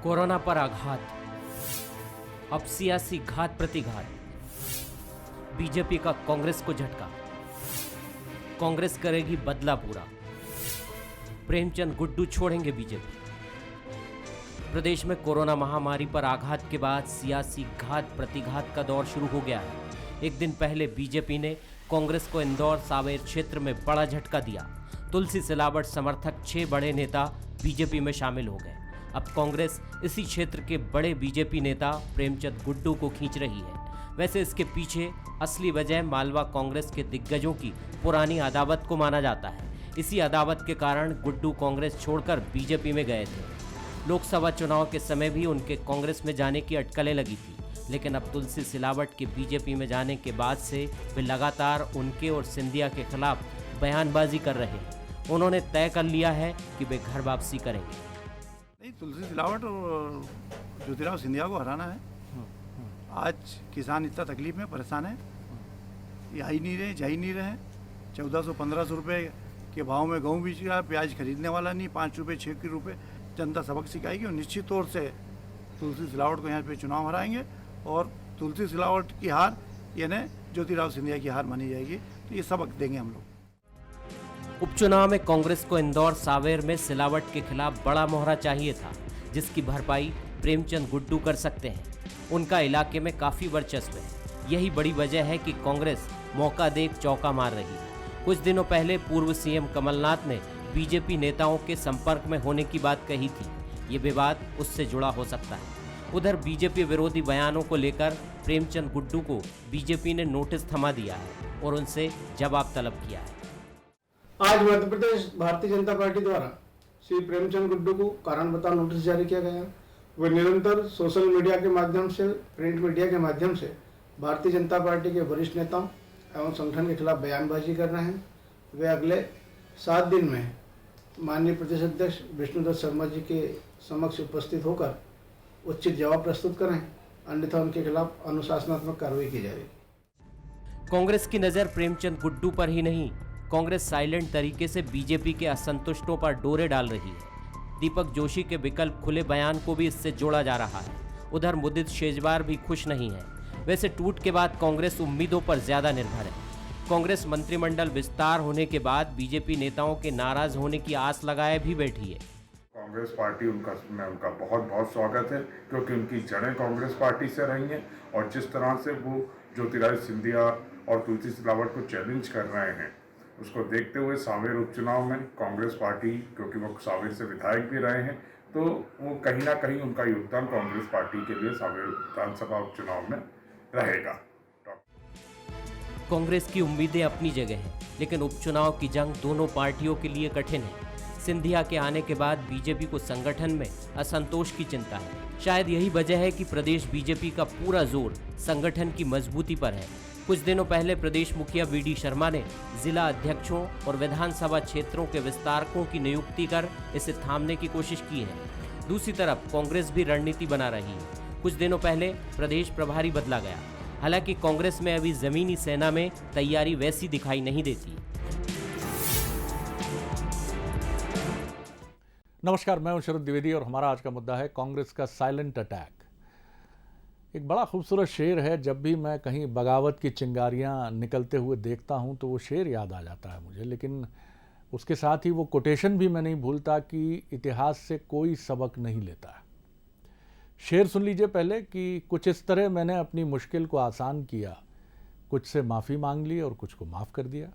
Corona पर आघात, अब सियासी घात प्रतिघात, बीजेपी का कांग्रेस को झटका, कांग्रेस करेगी बदला पूरा, प्रेमचंद गुड्डू छोड़ेंगे बीजेपी। प्रदेश में कोरोना महामारी पर आघात के बाद सियासी घात प्रतिघात का दौर शुरू हो गया है। एक दिन पहले बीजेपी ने कांग्रेस को इंदौर सावेर क्षेत्र में बड़ा झटका दिया। तुलसी सिलावट समर्थक 6 बड़े नेता बीजेपी में शामिल हो गए। अब कांग्रेस इसी क्षेत्र के बड़े बीजेपी नेता प्रेमचंद गुड्डू को खींच रही है। वैसे इसके पीछे असली वजह मालवा कांग्रेस के दिग्गजों की पुरानी अदावत को माना जाता है। इसी अदावत के कारण गुड्डू कांग्रेस छोड़कर बीजेपी में गए थे। लोकसभा चुनाव के समय भी उनके कांग्रेस में जाने की अटकलें लगी थी, लेकिन अब तुलसी सिलावट के बीजेपी में जाने के बाद से वे लगातार उनके और सिंधिया के खिलाफ बयानबाजी कर रहे हैं। उन्होंने तय कर लिया है कि वे घर वापसी करेंगे। नहीं, तुलसी सिलावट और ज्योतिराव सिंधिया को हराना है। आज किसान इतना तकलीफ में परेशान है, ये आ ही नहीं रहे, जा ही नहीं रहे। 1400-1500 रुपये के भाव में गेहूँ बीच रहा है, प्याज खरीदने वाला नहीं, 5 रुपये 6 रुपये। जनता सबक सिखाएगी और निश्चित तौर से तुलसी सिलावट को यहाँ पे चुनाव हराएंगे और तुलसी सिलावट की हार यानी ज्योतिराव सिंधिया की हार मानी जाएगी। तो ये सबक देंगे हम लोग। उपचुनाव में कांग्रेस को इंदौर सावेर में सिलावट के खिलाफ बड़ा मोहरा चाहिए था, जिसकी भरपाई प्रेमचंद गुड्डू कर सकते हैं। उनका इलाके में काफी वर्चस्व है। यही बड़ी वजह है कि कांग्रेस मौका देख चौका मार रही है। कुछ दिनों पहले पूर्व सीएम कमलनाथ ने बीजेपी नेताओं के संपर्क में होने की बात कही थी। ये विवाद उससे जुड़ा हो सकता है। उधर बीजेपी विरोधी बयानों को लेकर प्रेमचंद गुड्डू को बीजेपी ने नोटिस थमा दिया है और उनसे जवाब तलब किया है। आज मध्य प्रदेश भारतीय जनता पार्टी द्वारा श्री प्रेमचंद गुड्डू को कारण बताओ नोटिस जारी किया गया। वे निरंतर सोशल मीडिया के माध्यम से, प्रिंट मीडिया के माध्यम से भारतीय जनता पार्टी के वरिष्ठ नेताओं एवं संगठन के खिलाफ बयानबाजी कर रहे हैं। वे अगले 7 दिन में माननीय प्रदेश अध्यक्ष विष्णुदत्त शर्मा जी के समक्ष उपस्थित होकर उचित जवाब प्रस्तुत करें, अन्यथा उनके खिलाफ अनुशासनात्मक कार्रवाई की जाएगी। कांग्रेस की नजर प्रेमचंद गुड्डू पर ही नहीं, कांग्रेस साइलेंट तरीके से बीजेपी के असंतुष्टों पर डोरे डाल रही है। दीपक जोशी के विकल्प खुले बयान को भी इससे जोड़ा जा रहा है। उधर मुदित शेजवार भी खुश नहीं है। वैसे टूट के बाद कांग्रेस उम्मीदों पर ज्यादा निर्भर है। कांग्रेस मंत्रिमंडल विस्तार होने के बाद बीजेपी नेताओं के नाराज होने की आस लगाए भी बैठी है। कांग्रेस पार्टी में उनका बहुत बहुत स्वागत है, क्योंकि उनकी जड़ें कांग्रेस पार्टी से रही हैं और जिस तरह से वो ज्योतिराव सिंधिया और तुलसी सिलावट को चैलेंज कर रहे हैं, उसको देखते हुए सावेर उपचुनाव में कांग्रेस पार्टी, क्योंकि वो सावेर से विधायक भी रहे हैं, तो वो कहीं ना कहीं उनका योगदान कांग्रेस पार्टी के लिए सावेर विधानसभा उपचुनाव में रहेगा। कांग्रेस की उम्मीदें अपनी जगह हैं, लेकिन उपचुनाव की जंग दोनों पार्टियों के लिए कठिन है। सिंधिया के आने के बाद बीजेपी को संगठन में असंतोष की चिंता है। शायद यही वजह है कि प्रदेश बीजेपी का पूरा जोर संगठन की मजबूती पर है। कुछ दिनों पहले प्रदेश मुखिया वीडी शर्मा ने जिला अध्यक्षों और विधानसभा क्षेत्रों के विस्तारकों की नियुक्ति कर इसे थामने की कोशिश की है। दूसरी तरफ कांग्रेस भी रणनीति बना रही है। कुछ दिनों पहले प्रदेश प्रभारी बदला गया। हालांकि कांग्रेस में अभी जमीनी सेना में तैयारी वैसी दिखाई नहीं देती। नमस्कार, मैं हूं शरद द्विवेदी और हमारा आज का मुद्दा है कांग्रेस का साइलेंट अटैक। एक बड़ा खूबसूरत शेर है। जब भी मैं कहीं बगावत की चिंगारियां निकलते हुए देखता हूं तो वो शेर याद आ जाता है मुझे, लेकिन उसके साथ ही वो कोटेशन भी मैं नहीं भूलता कि इतिहास से कोई सबक नहीं लेता है। शेर सुन लीजिए पहले कि कुछ इस तरह मैंने अपनी मुश्किल को आसान किया, कुछ से माफ़ी मांग ली और कुछ को माफ़ कर दिया।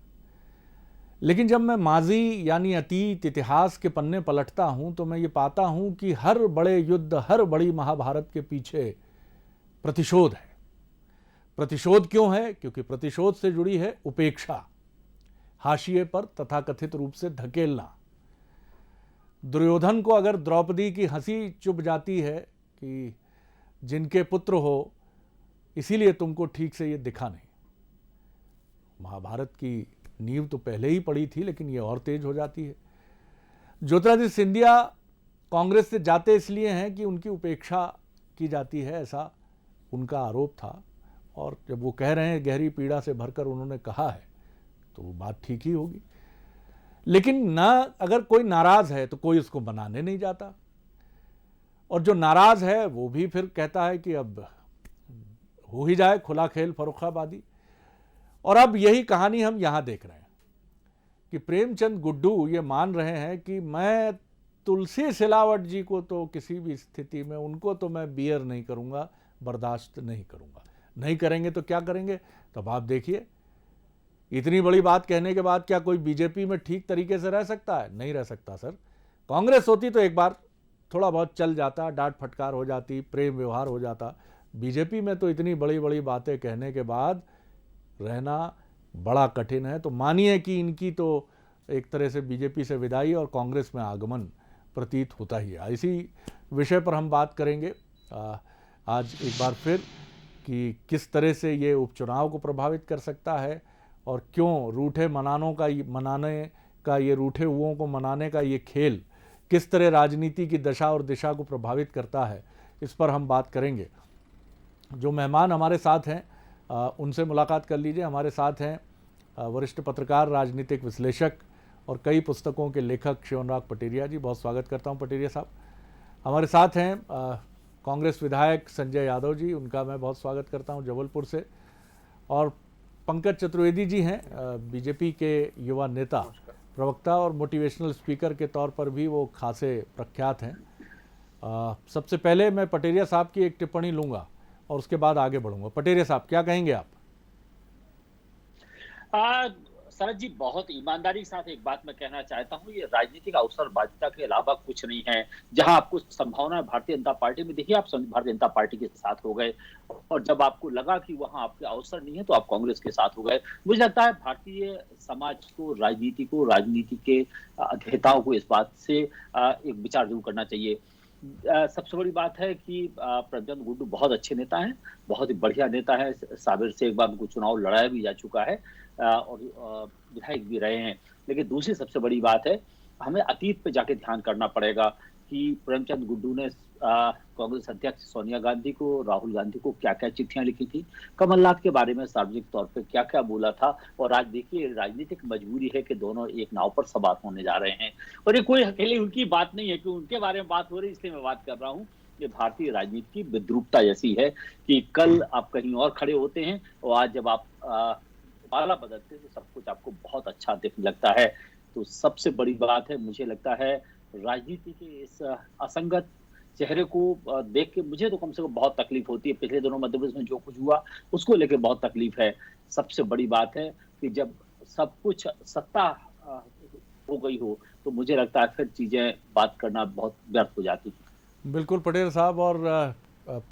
लेकिन जब मैं माजी यानी अतीत इतिहास के पन्ने पलटता हूं तो मैं ये पाता हूं कि हर बड़े युद्ध, हर बड़ी महाभारत के पीछे प्रतिशोध है। प्रतिशोध क्यों है? क्योंकि प्रतिशोध से जुड़ी है उपेक्षा, हाशिए पर तथाकथित रूप से धकेलना। दुर्योधन को अगर द्रौपदी की हंसी चुभ जाती है कि जिनके पुत्र हो इसीलिए तुमको ठीक से ये दिखा नहीं। महाभारत की नींव तो पहले ही पड़ी थी, लेकिन ये और तेज हो जाती है। ज्योतिरादित्य सिंधिया कांग्रेस से जाते इसलिए हैं कि उनकी उपेक्षा की जाती है, ऐसा उनका आरोप था। और जब वो कह रहे हैं गहरी पीड़ा से भरकर उन्होंने कहा है तो वो बात ठीक ही होगी। लेकिन ना अगर कोई नाराज है तो कोई उसको मनाने नहीं जाता। और जो नाराज है वो भी फिर कहता है कि अब हो ही जाए खुला खेल फर्रुखाबादी। और अब यही कहानी हम यहां देख रहे हैं कि प्रेमचंद गुड्डू ये मान रहे हैं कि मैं तुलसी सिलावट जी को तो किसी भी स्थिति में उनको तो मैं बियर नहीं करूंगा, बर्दाश्त नहीं करूंगा। नहीं करेंगे तो क्या करेंगे? तब आप देखिए, इतनी बड़ी बात कहने के बाद क्या कोई बीजेपी में ठीक तरीके से रह सकता है? नहीं रह सकता सर। कांग्रेस होती तो एक बार थोड़ा बहुत चल जाता, डांट फटकार हो जाती, प्रेम व्यवहार हो जाता। बीजेपी में तो इतनी बड़ी बड़ी बातें कहने के बाद रहना बड़ा कठिन है। तो मानिए कि इनकी तो एक तरह से बीजेपी से विदाई और कांग्रेस में आगमन प्रतीत होता ही है। इसी विषय पर हम बात करेंगे आज एक बार फिर कि किस तरह से ये उपचुनाव को प्रभावित कर सकता है और क्यों मनाने का ये रूठे हुओं को मनाने का ये खेल किस तरह राजनीति की दशा और दिशा को प्रभावित करता है, इस पर हम बात करेंगे। जो मेहमान हमारे साथ हैं उनसे मुलाकात कर लीजिए। हमारे साथ हैं वरिष्ठ पत्रकार, राजनीतिक विश्लेषक और कई पुस्तकों के लेखक शिवनराग पटेरिया जी। बहुत स्वागत करता हूं पटेरिया साहब। हमारे साथ हैं कांग्रेस विधायक संजय यादव जी, उनका मैं बहुत स्वागत करता हूं जबलपुर से। और पंकज चतुर्वेदी जी हैं, बीजेपी के युवा नेता, प्रवक्ता और मोटिवेशनल स्पीकर के तौर पर भी वो खासे प्रख्यात हैं। सबसे पहले मैं पटेरिया साहब की एक टिप्पणी लूँगा और उसके बाद आगे बढ़ूंगा। पटेरिया साहब, क्या कहेंगे आप? शरद जी, बहुत ईमानदारी के साथ एक बात मैं कहना चाहता हूँ, ये राजनीतिक अवसरबाजिता के अलावा कुछ नहीं है। जहां आपको संभावना है भारतीय जनता पार्टी में, देखिए आप भारतीय जनता पार्टी के साथ हो गए, और जब आपको लगा कि वहां आपके अवसर नहीं है तो आप कांग्रेस के साथ हो गए। मुझे लगता है भारतीय समाज को, राजनीति के अध्येताओं को इस बात से एक विचार जरूर करना चाहिए। सबसे बड़ी बात है कि प्रेमचंद गुड्डू बहुत अच्छे नेता हैं, बहुत ही बढ़िया नेता है। साबिर से एक बार उनको चुनाव लड़ाया भी जा चुका है और विधायक भी रहे हैं। लेकिन दूसरी सबसे बड़ी बात है, हमें अतीत पे जाके ध्यान करना पड़ेगा कि प्रेमचंद गुड्डू ने कांग्रेस अध्यक्ष सोनिया गांधी को, राहुल गांधी को क्या क्या चिट्ठियां लिखी थी, कमलनाथ के बारे में सार्वजनिक तौर पे क्या क्या बोला था। और आज देखिए, राजनीतिक मजबूरी है कि दोनों एक नाव पर सवार होने जा रहे हैं। और ये कोई अकेले उनकी बात नहीं है कि उनके बारे में बात हो रही है, इसलिए मैं बात कर रहा हूँ। ये भारतीय राजनीति की विद्रूपता जैसी है कि कल आप कहीं और खड़े होते हैं और आज जब आप पाला बदलते हैं तो सब कुछ आपको बहुत अच्छा दिखने लगता है। तो सबसे बड़ी बात है, मुझे लगता है राजनीति के इस असंगत चेहरे को देख के मुझे तो कम से कम बहुत तकलीफ होती है। पिछले दिनों मध्य प्रदेश में जो कुछ हुआ उसको लेकर बहुत तकलीफ है। सबसे बड़ी बात है कि जब सब कुछ सत्ता हो गई हो तो मुझे लगता है फिर चीजें बात करना बहुत व्यर्थ हो जाती है। बिल्कुल पटेल साहब, और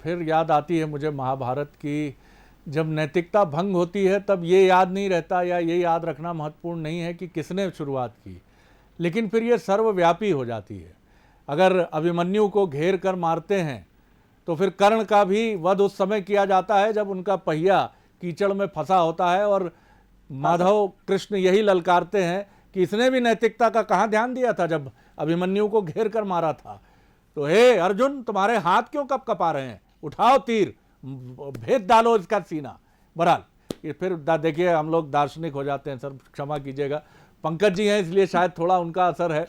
फिर याद आती है मुझे महाभारत की, जब नैतिकता भंग होती है तब ये याद नहीं रहता या ये याद रखना महत्वपूर्ण नहीं है कि किसने शुरुआत की, लेकिन फिर ये सर्वव्यापी हो जाती है। अगर अभिमन्यु को घेर कर मारते हैं तो फिर कर्ण का भी वध उस समय किया जाता है जब उनका पहिया कीचड़ में फंसा होता है और माधव कृष्ण यही ललकारते हैं कि इसने भी नैतिकता का कहाँ ध्यान दिया था जब अभिमन्यु को घेर कर मारा था। तो हे अर्जुन, तुम्हारे हाथ क्यों कब कपा रहे हैं, उठाओ तीर, भेद डालो इसका सीना। बहरहाल ये फिर देखिए हम लोग दार्शनिक हो जाते हैं सर, क्षमा कीजिएगा। पंकज जी हैं इसलिए शायद थोड़ा उनका असर है।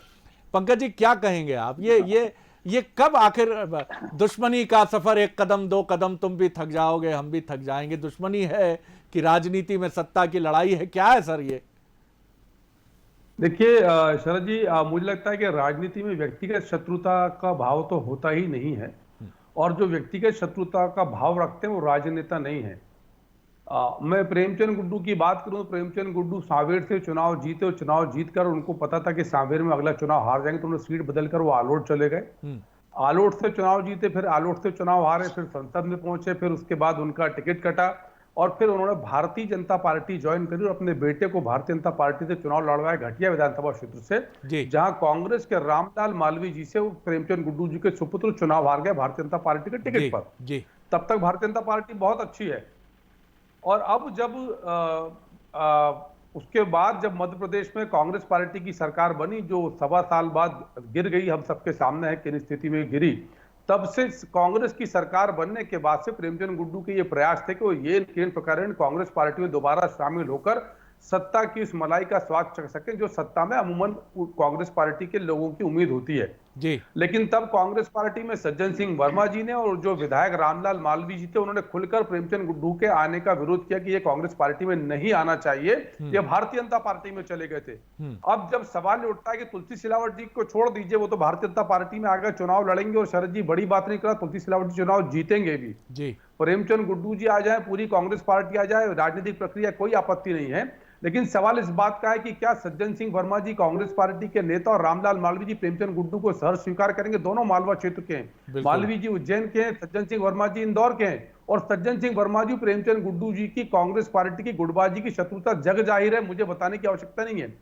पंकज जी, क्या कहेंगे आप? ये कब आखिर दुश्मनी का सफर, एक कदम दो कदम तुम भी थक जाओगे हम भी थक जाएंगे, दुश्मनी है कि राजनीति में सत्ता की लड़ाई है, क्या है सर ये? देखिए शरद जी, मुझे लगता है कि राजनीति में व्यक्तिगत शत्रुता का भाव तो होता ही नहीं है, और जो व्यक्तिगत शत्रुता का भाव रखते हैं वो राजनेता नहीं है। मैं प्रेमचंद गुड्डू की बात करूं, प्रेमचंद गुड्डू सांवेर से चुनाव जीते, और चुनाव जीतकर उनको पता था कि सांवेर में अगला चुनाव हार जाएंगे, तो उन्होंने सीट बदलकर वो आलोट चले गए। आलोट से चुनाव जीते, फिर आलोट से चुनाव हारे, फिर संसद में पहुंचे, फिर उसके बाद उनका टिकट कटा और फिर उन्होंने भारतीय जनता पार्टी ज्वाइन करी और अपने बेटे को भारतीय जनता पार्टी से चुनाव लड़वाया घटिया विधानसभा क्षेत्र से, जहां कांग्रेस के रामलाल मालवीय जी से प्रेमचंद गुड्डू जी के सुपुत्र चुनाव हार गए भारतीय जनता पार्टी के टिकट पर। तब तक भारतीय जनता पार्टी बहुत अच्छी है। और अब जब उसके बाद जब मध्य प्रदेश में कांग्रेस पार्टी की सरकार बनी, जो 1.25 साल बाद गिर गई, हम सबके सामने है किन स्थिति में गिरी, तब से कांग्रेस की सरकार बनने के बाद से प्रेमचंद गुड्डू के ये प्रयास थे कि वो ये केंद्र प्रकार कांग्रेस पार्टी में दोबारा शामिल होकर सत्ता की उस मलाई का स्वाद चख सकें जो सत्ता में अमूमन कांग्रेस पार्टी के लोगों की उम्मीद होती है। जी। लेकिन तब कांग्रेस पार्टी में सज्जन सिंह वर्मा जी ने और जो विधायक रामलाल मालवीय जी थे, उन्होंने खुलकर प्रेमचंद गुड्डू के आने का विरोध किया कि ये कांग्रेस पार्टी में नहीं आना चाहिए, ये भारतीय जनता पार्टी में चले गए थे। अब जब सवाल ये उठता है कि तुलसी सिलावट जी को छोड़ दीजिए, वो तो भारतीय जनता पार्टी में आगे चुनाव लड़ेंगे और शरद जी बड़ी बात नहीं करा, तुलसी सिलावट जी चुनाव जीतेंगे भी। जी। प्रेमचंद गुड्डू जी आ जाए, पूरी कांग्रेस पार्टी आ जाए, राजनीतिक प्रक्रिया कोई आपत्ति नहीं है, लेकिन सवाल इस बात का है कि क्या सज्जन सिंह वर्मा जी कांग्रेस पार्टी के नेता और रामलाल मालवीय जी प्रेमचंद गुड्डू को सहर्ष स्वीकार करेंगे? दोनों मालवा क्षेत्र के हैं, मालवीय जी उज्जैन के हैं, सज्जन सिंह वर्मा जी इंदौर के हैं, और सज्जन सिंह वर्मा जी प्रेमचंद गुड्डू जी की कांग्रेस पार्टी की गुटबाजी की शत्रुता जग जाहिर है, मुझे बताने की आवश्यकता नहीं है।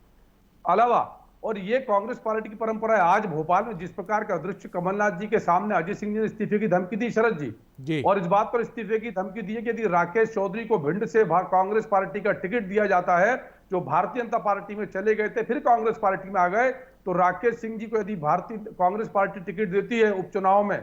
अलावा और ये कांग्रेस पार्टी की परंपरा है, आज भोपाल में जिस प्रकार का दृश्य कमलनाथ जी के सामने अजय सिंह जी ने इस्तीफे की धमकी दी शरद जी, और इस बात पर इस्तीफे की धमकी दी है कि यदि राकेश चौधरी को भिंड से कांग्रेस पार्टी का टिकट दिया जाता है, जो भारतीय जनता पार्टी में चले गए थे फिर कांग्रेस पार्टी में आ गए, तो राकेश सिंह जी को यदि भारतीय कांग्रेस पार्टी टिकट देती है उपचुनाव में,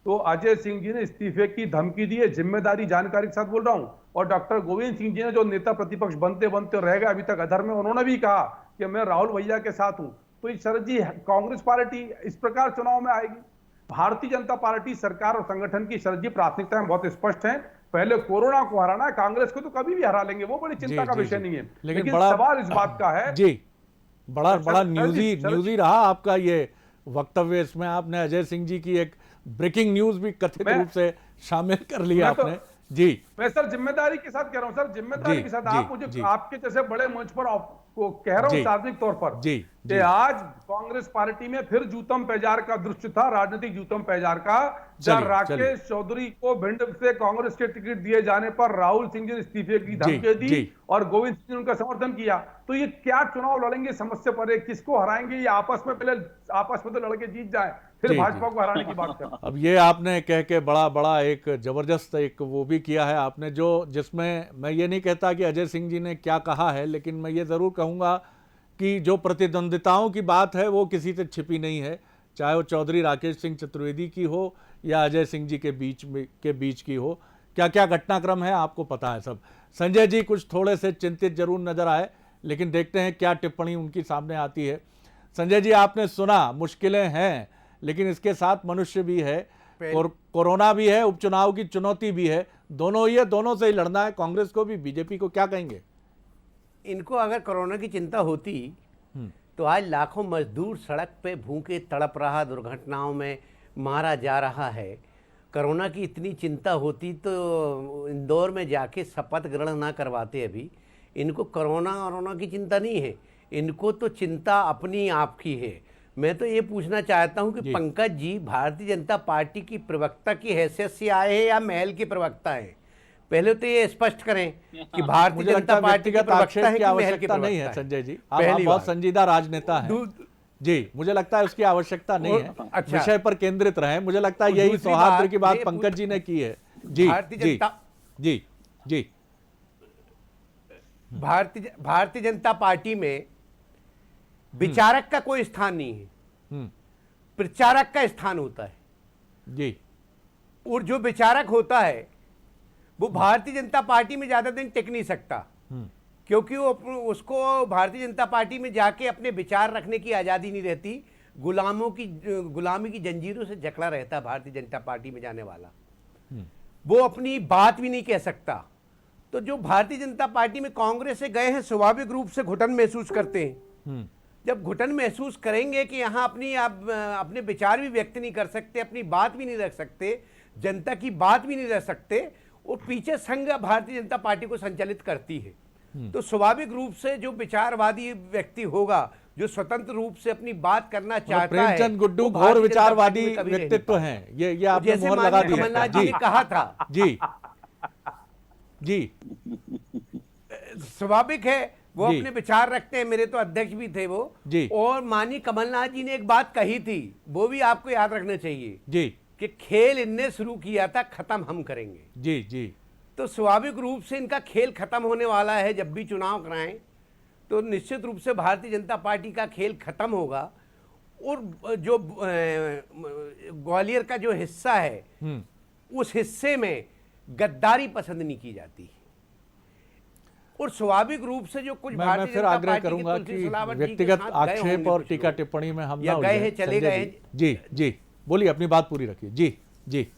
तो अजय सिंह जी ने इस्तीफे की धमकी दी है, जिम्मेदारी जानकारी के साथ बोल रहा हूं। और डॉक्टर गोविंद सिंह जी ने जो नेता प्रतिपक्ष बनते बनते रह गए अभी तक अधर में, उन्होंने भी कहा कि मैं राहुल भैया के साथ हूं। तो शरद जी, कांग्रेस पार्टी इस प्रकार चुनाव में आएगी? भारतीय जनता पार्टी सरकार और संगठन की शरद जी प्राथमिकताएं बहुत स्पष्ट हैं, पहले कोरोना को हराना है, कांग्रेस को तो कभी भी हरा लेंगे, वो बड़ी चिंता का विषय नहीं है। लेकिन सवाल इस बात का है जी, बड़ा न्यूज़ी रहा आपका ये वक्तव्य। इसमें आपने अजय सिंह जी की एक ब्रेकिंग न्यूज भी कथित रूप से शामिल कर लिया आपने। जी, मैं सर जिम्मेदारी के साथ कह रहा हूं, सर जिम्मेदारी के साथ। आप मुझे आपके जैसे बड़े मंच पर आपको कह रहा हूं सार्वजनिक तौर पर कि आज कांग्रेस पार्टी में फिर जूतम पेजार का दृश्य था, राजनीतिक जूतम पेजार का, जब राकेश चौधरी को भिंड से कांग्रेस के टिकट दिए जाने पर राहुल सिंह जी ने इस्तीफे की धमकी दी और गोविंद सिंह ने उनका समर्थन किया। तो ये क्या चुनाव लड़ेंगे समझ पर है, किसको हराएंगे? ये आपस में पहले आपस में तो लड़के जीत जाए, फिर भाजपा को हराने की बात कर। अब ये आपने कह के बड़ा एक जबरदस्त एक वो भी किया है आपने, जो जिसमें मैं ये नहीं कहता कि अजय सिंह जी ने क्या कहा है, लेकिन मैं ये जरूर कहूंगा कि जो प्रतिद्वंदिताओं की बात है वो किसी से छिपी नहीं है, चाहे वो चौधरी राकेश सिंह चतुर्वेदी की हो या अजय सिंह जी के बीच की हो। क्या क्या घटनाक्रम है आपको पता है सब। संजय जी कुछ थोड़े से चिंतित जरूर नजर आए, लेकिन देखते हैं क्या टिप्पणी उनकी सामने आती है। संजय जी, आपने सुना, मुश्किलें हैं लेकिन इसके साथ मनुष्य भी है, और कोरोना भी है, उपचुनाव की चुनौती भी है, दोनों ही है, दोनों से ही लड़ना है, कांग्रेस को भी। बीजेपी को क्या कहेंगे? इनको अगर कोरोना की चिंता होती तो आज लाखों मजदूर सड़क पे भूखे तड़प रहा, दुर्घटनाओं में मारा जा रहा है। कोरोना की इतनी चिंता होती तो इंदौर में जाके शपथ ग्रहण ना करवाते। अभी इनको कोरोना की चिंता नहीं है, इनको तो चिंता अपनी आप की है। मैं तो ये पूछना चाहता हूं कि पंकज जी भारतीय जनता पार्टी की प्रवक्ता की हैसियत से आए हैं या महल के प्रवक्ता हैं? पहले तो ये स्पष्ट करें कि भारतीय जनता पार्टी का प्रवक्ता है कि महल के प्रवक्ता नहीं है। संजय जी, आप बहुत संजीदा राजनेता हैं। जी, मुझे लगता है उसकी आवश्यकता नहीं है। अच्छा, विषय पर केंद्रित रहे। मुझे लगता है यही सौहार्द की बात पंकज जी ने की है। जी जी जी, भारतीय जनता पार्टी में विचारक का कोई स्थान नहीं है, प्रचारक का स्थान होता है। जी, और जो विचारक होता है वो भारतीय जनता पार्टी में ज्यादा दिन टिक नहीं सकता, क्योंकि वो उसको भारतीय जनता पार्टी में जाके अपने विचार रखने की आजादी नहीं रहती, गुलामी की जंजीरों से जकड़ा रहता। भारतीय जनता पार्टी में जाने वाला वो अपनी बात भी नहीं कह सकता। तो जो भारतीय जनता पार्टी में कांग्रेस से गए हैं स्वाभाविक रूप से घुटन महसूस करते हैं। जब घुटन महसूस करेंगे कि यहाँ अपने विचार भी व्यक्त नहीं कर सकते, अपनी बात भी नहीं रख सकते, जनता की बात भी नहीं रख सकते, और पीछे संघ भारतीय जनता पार्टी को संचालित करती है, तो स्वाभाविक रूप से जो विचारवादी व्यक्ति होगा, जो स्वतंत्र रूप से अपनी बात करना चाहता है, प्रेमचंद गुड्डू घोर विचारवादी व्यक्तित्व हैं। ये आपने मोहर लगा दी। कमलनाथ जी ने कहा था। जी जी, स्वाभाविक है वो अपने विचार रखते हैं, मेरे तो अध्यक्ष भी थे वो जी। और माननीय कमलनाथ जी ने एक बात कही थी, वो भी आपको याद रखना चाहिए जी, कि खेल इनने शुरू किया था, खत्म हम करेंगे। जी जी, तो स्वाभाविक रूप से इनका खेल खत्म होने वाला है। जब भी चुनाव कराएं तो निश्चित रूप से भारतीय जनता पार्टी का खेल खत्म होगा, और जो ग्वालियर का जो हिस्सा है उस हिस्से में गद्दारी पसंद नहीं की जाती। और स्वाभाविक रूप से जो कुछ मैं भारतीय फिर जनता आग्रह पार्टी के करूंगा तुलसी कि सिलावट जी के व्यक्तिगत साथ गए आक्षेप होंगे और कुछ टीका लोग। टिप्पणी में हम या ना गए उलझें। हैं, चले संजय गए जी, जी जी बोलिए, अपनी बात पूरी रखिए। जी जी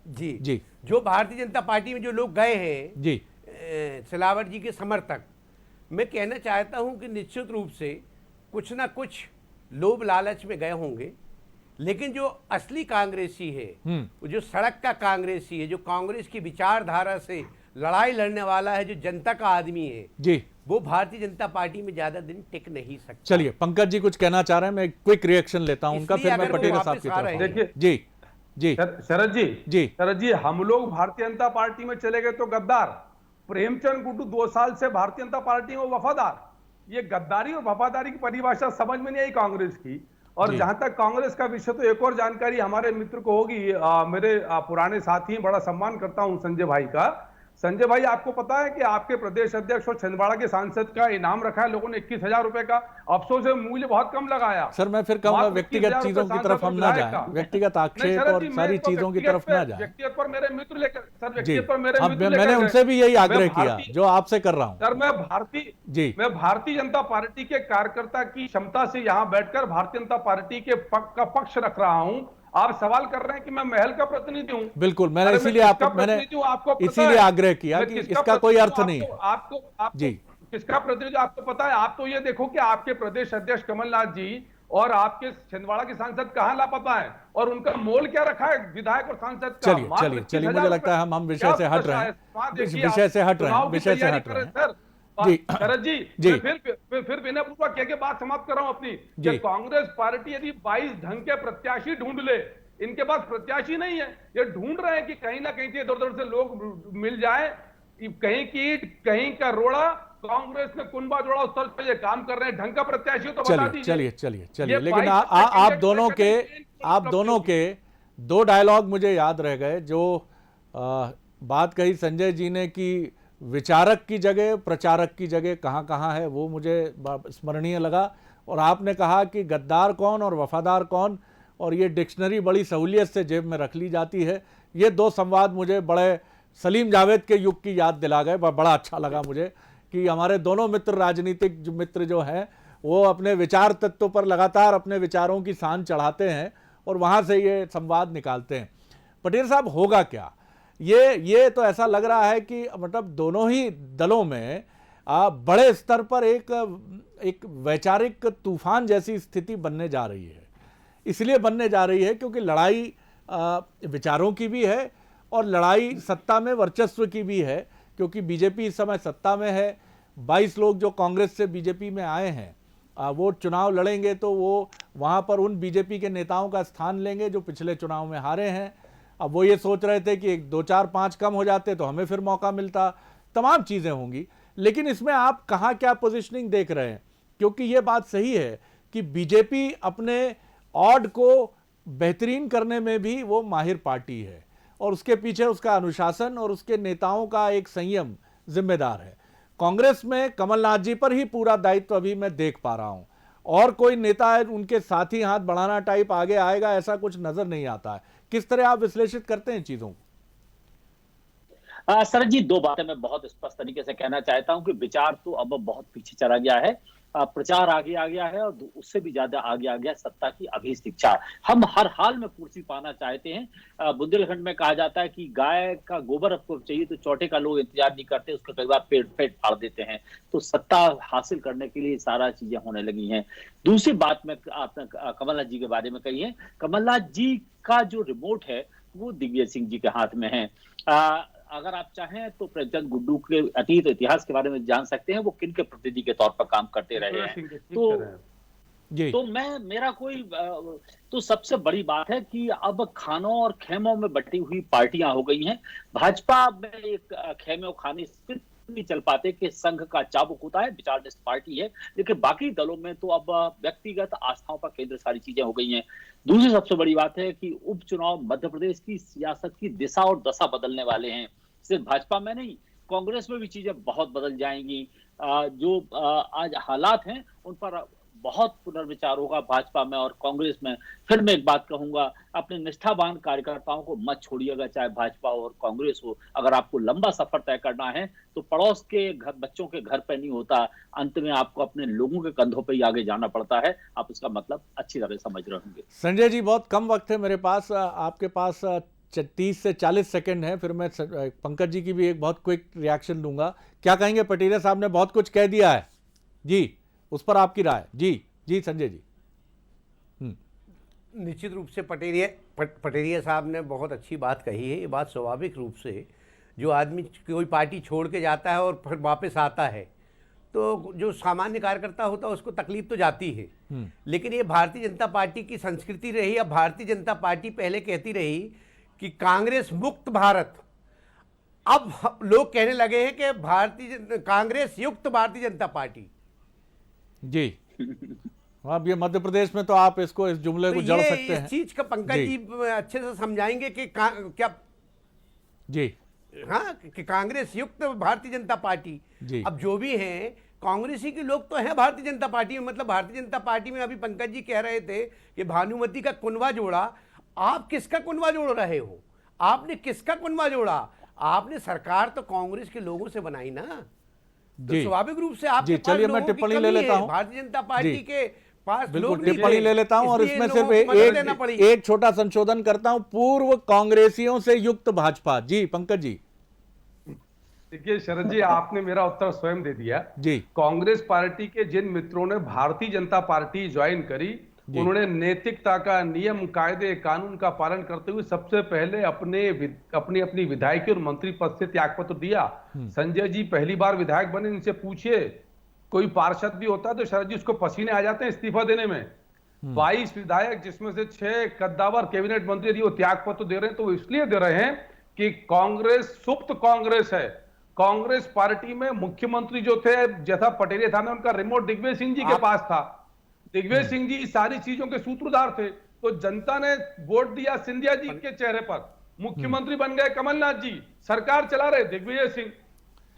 जी जी जो भारतीय जनता पार्टी में जो लोग गए हैं जी सिलावट जी के समर्थक, मैं कहना चाहता हूं कि निश्चित रूप से कुछ ना कुछ लोभ लालच में गए होंगे, लेकिन जो असली कांग्रेसी है, वो जो सड़क का कांग्रेसी है, जो कांग्रेस की विचारधारा से लड़ाई लड़ने वाला है, जो जनता का आदमी है जी, वो भारतीय जनता पार्टी में ज्यादा दिन टिक नहीं सकता। चलिए पंकज जी कुछ कहना चाह रहे हैं, मैं क्विक रिएक्शन लेता हूं उनका, इसलिए फिर मैं अगर वो पटेल साहब वापस की आ तरफ रहे आऊंगा। हैं- देखिए जी जी शरद जी, जी। शरद जी, हम लोग भारतीय जनता पार्टी में चले गए तो गद्दार, प्रेमचंद गुड्डू 2 साल से भारतीय जनता पार्टी में वफादार। ये गद्दारी और वफादारी की परिभाषा समझ में नहीं आई कांग्रेस की। और जी। जहां तक कांग्रेस का विषय, तो एक और जानकारी हमारे मित्र को होगी, मेरे पुराने साथी हैं, बड़ा सम्मान करता हूं संजय भाई का। संजय भाई, आपको पता है कि आपके प्रदेश अध्यक्ष और छिंदवाड़ा के सांसद का इनाम रखा है लोगों ने 21,000 रुपए का। अफसोस है मूल्य बहुत कम लगाया। सर मैं फिर कहूंगा मात्र व्यक्तिगत 21,000 चीजों की रुपए तरफ हम सांसद ना और विधायक जाएं, का। व्यक्तिगत नहीं, आक्षेप शरद और जी, मैं सारी तो चीजों की व्यक्तिगत तरफ ना पे- जाएं। व्यक्तिगत पर मेरे मित्र लेकर, सर जी, व्यक्तिगत पर मेरे अब मित्र मैंने लेकर उनसे भी यही गए। आग्रह मैं किया भारतीय- जो आपसे कर रहा हूं। सर मैं भारतीय जी। मैं भारतीय जनता पार्टी के कार्यकर्ता की क्षमता से यहां बैठकर भारतीय जनता पार्टी के का पक्ष रख रहा हूं। आप सवाल कर रहे हैं कि मैं महल का प्रतिनिधि हूं। बिल्कुल, मैंने अरे इसीलिए किसका आप मैंने प्रतिनिधि हूं, आपको पता इसीलिए है। आग्रह किया मैं कि किसका इसका कोई अर्थ प्रतिनिधि हूं, नहीं है। आपको जी। किसका प्रतिनिधि आपको पता है। आप तो ये देखो कि आपके प्रदेश अध्यक्ष कमलनाथ जी और आपके छिंदवाड़ा के सांसद कहां लापता है, और उनका मोल क्या रखा है विधायक और सांसद का। चलिए चलिए चलिए, मुझे लगता है हम विषय से हट रहे हैं, विषय से हट रहे हैं, विषय से हट रहे हैं। जी शरद जी, जी। मैं फिर विनय पूर्वक कह के बात समाप्त कर रहा हूं अपनी। जी। कि कांग्रेस पार्टी यदि 22 ढंग के प्रत्याशी ढूंढ ले, इनके पास प्रत्याशी नहीं है, ये ढूंढ रहे हैं कि कहीं ना कहीं से इधर उधर से लोग मिल जाए, कहीं की ईंट कहीं का रोड़ा, कांग्रेस ने कुनबा जोड़ा, उस तर्ज पे ये काम कर रहे हैं। ढंग का प्रत्याशी हो तो बता चलिए दीजिए। चलिए चलिए चलिए, ये लेकिन 22 आप इंडेक्स दोनों पे के कहीं आप दोनों के दो डायलॉग मुझे याद रह गए। जो बात कही संजय जी ने कि विचारक की जगह प्रचारक की जगह कहाँ कहाँ है, वो मुझे स्मरणीय लगा। और आपने कहा कि गद्दार कौन और वफादार कौन, और ये डिक्शनरी बड़ी सहूलियत से जेब में रख ली जाती है। ये दो संवाद मुझे बड़े सलीम जावेद के युग की याद दिला गए। बड़ा अच्छा लगा मुझे कि हमारे दोनों मित्र, राजनीतिक मित्र जो हैं, वो अपने विचार तत्व पर लगातार अपने विचारों की सान चढ़ाते हैं और वहाँ से ये संवाद निकालते हैं। पटेल साहब, होगा क्या? ये तो ऐसा लग रहा है कि मतलब दोनों ही दलों में बड़े स्तर पर एक वैचारिक तूफान जैसी स्थिति बनने जा रही है। इसलिए बनने जा रही है क्योंकि लड़ाई विचारों की भी है और लड़ाई सत्ता में वर्चस्व की भी है, क्योंकि बीजेपी इस समय सत्ता में है। 22 लोग जो कांग्रेस से बीजेपी में आए हैं, वो चुनाव लड़ेंगे तो वो वहाँ पर उन बीजेपी के नेताओं का स्थान लेंगे जो पिछले चुनाव में हारे हैं। अब वो ये सोच रहे थे कि 2, 4, 5 कम हो जाते तो हमें फिर मौका मिलता, तमाम चीज़ें होंगी। लेकिन इसमें आप कहाँ क्या पोजीशनिंग देख रहे हैं? क्योंकि ये बात सही है कि बीजेपी अपने ऑड को बेहतरीन करने में भी वो माहिर पार्टी है, और उसके पीछे उसका अनुशासन और उसके नेताओं का एक संयम जिम्मेदार है। कांग्रेस में कमलनाथ जी पर ही पूरा दायित्व अभी मैं देख पा रहा हूं, और कोई नेता है उनके साथ ही हाथ बढ़ाना टाइप आगे आएगा ऐसा कुछ नजर नहीं आता है। किस तरह आप विश्लेषित करते हैं चीजों को? सर जी, 2 बातें मैं बहुत स्पष्ट तरीके से कहना चाहता हूं कि विचार तो अब बहुत पीछे चला गया है, प्रचार आगे आ गया है, और उससे भी ज्यादा आगे आ गया सत्ता की अभिशिक्षा। हम हर हाल में कुर्सी पाना चाहते हैं। बुंदेलखंड में कहा जाता है कि गाय का गोबर आपको चाहिए तो चौटे का लोग इंतजार नहीं करते, उसका कई बार पेट फाड़ देते हैं। तो सत्ता हासिल करने के लिए सारा चीजें होने लगी हैं। दूसरी बात में आपने कमलनाथ जी के बारे में कही है। कमलनाथ जी का जो रिमोट है वो दिग्विजय सिंह जी के हाथ में है। अगर आप चाहें तो प्रेमचंद गुड्डू के अतीत इतिहास के बारे में जान सकते हैं, वो किन के प्रतिनिधि के तौर पर काम करते रहे हैं। तो मेरा कोई तो सबसे बड़ी बात है कि अब खानों और खेमों में बटी हुई पार्टियां हो गई हैं। भाजपा में एक खेमे और खाने नहीं चल पाते कि संघ का चाबुक होता है, विचारनिष्ठ पार्टी है, लेकिन बाकी दलों में तो अब व्यक्तिगत आस्थाओं पर केंद्र सारी चीजें हो गई हैं। दूसरी सबसे बड़ी बात है कि उपचुनाव मध्य प्रदेश की सियासत की दिशा और दशा बदलने वाले हैं। सिर्फ भाजपा में नहीं, कांग्रेस में भी चीजें बहुत बदल जाएंगी। जो आज हालात हैं उन पर बहुत पुनर्विचार होगा भाजपा में और कांग्रेस में। फिर मैं एक बात कहूंगा, अपने निष्ठावान कार्यकर्ताओं को मत छोड़िएगा, चाहे भाजपा हो और कांग्रेस हो। अगर आपको लंबा सफर तय करना है तो पड़ोस के घर, बच्चों के घर पे नहीं होता, अंत में आपको अपने लोगों के कंधों पे ही आगे जाना पड़ता है। आप उसका मतलब अच्छी तरह समझ रहे होंगे। संजय जी, बहुत कम वक्त है मेरे पास, आपके पास 30 से 40 सेकंड है, फिर मैं पंकज जी की भी एक बहुत क्विक रिएक्शन लूंगा। क्या कहेंगे? पटेरिया साहब ने बहुत कुछ कह दिया है जी, उस पर आपकी राय। जी संजय जी। निश्चित रूप से पटेरिया साहब ने बहुत अच्छी बात कही है। ये बात स्वाभाविक रूप से, जो आदमी कोई पार्टी छोड़ के जाता है और फिर वापस आता है तो जो सामान्य कार्यकर्ता होता है उसको तकलीफ तो जाती है। लेकिन ये भारतीय जनता पार्टी की संस्कृति रही। अब भारतीय जनता पार्टी पहले कहती रही कि कांग्रेस मुक्त भारत, अब लोग कहने लगे हैं कि कांग्रेस युक्त भारतीय जनता पार्टी जी। अब ये मध्य प्रदेश में तो आप इसको, इस जुमले को जड़ सकते हैं। इस चीज का पंकज जी अच्छे से समझाएंगे कि क्या जी, हाँ, कि कांग्रेस युक्त भारतीय जनता पार्टी जी। अब जो भी हैं कांग्रेसी के लोग तो हैं भारतीय जनता पार्टी में। मतलब भारतीय जनता पार्टी में अभी पंकज जी कह रहे थे कि भानुमति का कुनवा जोड़ा। आप किसका कुनवा जोड़ रहे हो? आपने किसका कुनवा जोड़ा? आपने सरकार तो कांग्रेस के लोगों से बनाई ना, तो स्वाभाविक रूप से आपके पास चलिए, मैं लोगों की टिप्पणी कमी ले लेता है। हूं। भारतीय जनता पार्टी के पास बिल्कुल लोग नहीं टिप्पणी थे, ले लेता हूं और इसलिए इसमें लोगों सिर्फ को मदद देना पड़ी। एक छोटा संशोधन करता हूं, पूर्व कांग्रेसियों से युक्त भाजपा। जी पंकज जी। देखिए शरद जी, आपने मेरा उत्तर स्वयं दे दिया जी। कांग्रेस पार्टी के जिन मित्रों ने भारतीय जनता पार्टी ज्वाइन करी, उन्होंने नैतिकता का, नियम कायदे कानून का पालन करते हुए सबसे पहले अपनी अपनी विधायकी और मंत्री पद से त्यागपत्र दिया। संजय जी पहली बार विधायक बने, इनसे पूछिए, कोई पार्षद भी होता है तो शरद जी उसको पसीने आ जाते हैं इस्तीफा देने में। 22 विधायक, जिसमें से 6 कद्दावर कैबिनेट मंत्री, यदि वो त्यागपत्र दे रहे हैं तो वो इसलिए दे रहे हैं कि कांग्रेस सुप्त कांग्रेस है। कांग्रेस पार्टी में मुख्यमंत्री जो थे, जैसा पटेरिया साहब ने, उनका रिमोट दिग्विजय सिंह जी के पास था। दिग्विजय सिंह जी इस सारी चीजों के सूत्रधार थे, तो जनता ने वोट दिया सिंधिया जी के चेहरे पर। मुख्यमंत्री बन गए कमलनाथ जी, सरकार चला रहे दिग्विजय सिंह।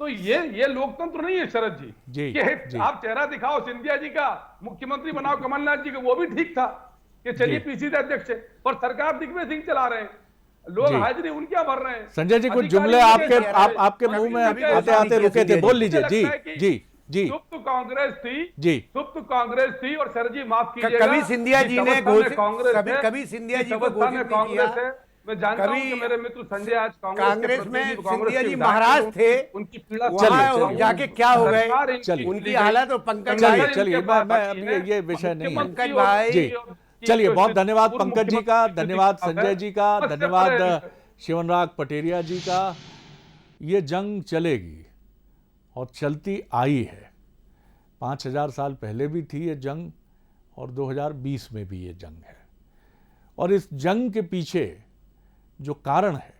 तो ये लोकतंत्र नहीं है शरद जी, कि आप चेहरा दिखाओ सिंधिया जी का, मुख्यमंत्री बनाओ कमलनाथ जी को, वो भी ठीक था कि चलिए पीसीसी अध्यक्ष है, पर सरकार दिग्विजय सिंह चला रहे हैं, लोग हाजिरी उनके भर रहे हैं। संजय जी, कुछ जुमले आपके मुंह में आते आते रुके थे, बोल लीजिए। जी सुप्त कांग्रेस थी और शरद जी माफ कीजिएगा, कभी सिंधिया जी ने कभी सिंधिया जी कांग्रेस है। मैं जानता हूं कि मेरे मित्र संजय आज कांग्रेस में सिंधिया जी महाराज थे, उनकी पीड़ा वहां जाके क्या हो गए, उनकी हालत। और पंकज भाई, चलिए मैं ये विषय नहीं है। पंकज भाई, चलिए, बहुत धन्यवाद पंकज जी का, धन्यवाद संजय जी का, धन्यवाद शिवनराग पटेरिया जी का। ये जंग चलेगी और चलती आई है। 5000 साल पहले भी थी ये जंग और 2020 में भी ये जंग है। और इस जंग के पीछे जो कारण है,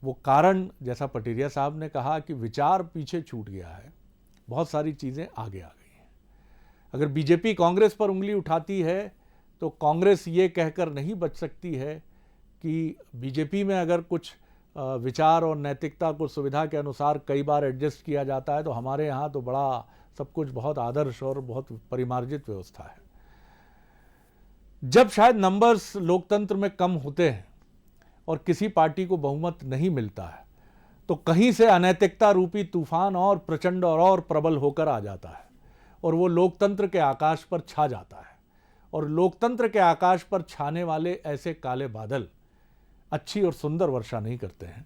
वो कारण, जैसा पटेरिया साहब ने कहा कि विचार पीछे छूट गया है, बहुत सारी चीज़ें आगे आ गई हैं। अगर बीजेपी कांग्रेस पर उंगली उठाती है तो कांग्रेस ये कहकर नहीं बच सकती है कि बीजेपी में अगर कुछ विचार और नैतिकता को सुविधा के अनुसार कई बार एडजस्ट किया जाता है, तो हमारे यहाँ तो बड़ा सब कुछ बहुत आदर्श और बहुत परिमार्जित व्यवस्था है। जब शायद नंबर्स लोकतंत्र में कम होते हैं और किसी पार्टी को बहुमत नहीं मिलता है, तो कहीं से अनैतिकता रूपी तूफान और प्रचंड और प्रबल होकर आ जाता है और वो लोकतंत्र के आकाश पर छा जाता है। और लोकतंत्र के आकाश पर छाने वाले ऐसे काले बादल अच्छी और सुंदर वर्षा नहीं करते हैं,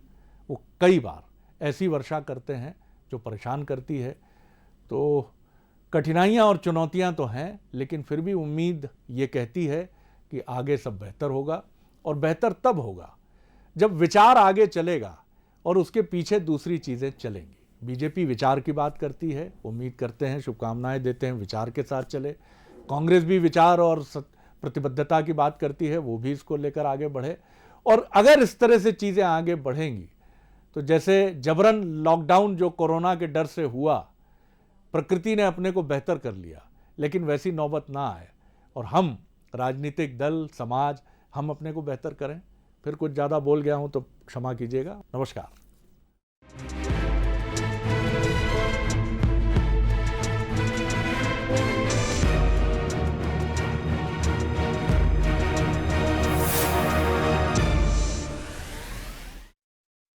वो कई बार ऐसी वर्षा करते हैं जो परेशान करती है। तो कठिनाइयाँ और चुनौतियाँ तो हैं, लेकिन फिर भी उम्मीद ये कहती है कि आगे सब बेहतर होगा। और बेहतर तब होगा जब विचार आगे चलेगा और उसके पीछे दूसरी चीज़ें चलेंगी। बीजेपी विचार की बात करती है, उम्मीद करते हैं, शुभकामनाएं देते हैं विचार के साथ चले। कांग्रेस भी विचार और प्रतिबद्धता की बात करती है, वो भी इसको लेकर आगे बढ़े। और अगर इस तरह से चीज़ें आगे बढ़ेंगी तो जैसे जबरन लॉकडाउन जो कोरोना के डर से हुआ, प्रकृति ने अपने को बेहतर कर लिया, लेकिन वैसी नौबत ना आए और हम राजनीतिक दल, समाज, हम अपने को बेहतर करें। फिर कुछ ज़्यादा बोल गया हूं तो क्षमा कीजिएगा। नमस्कार।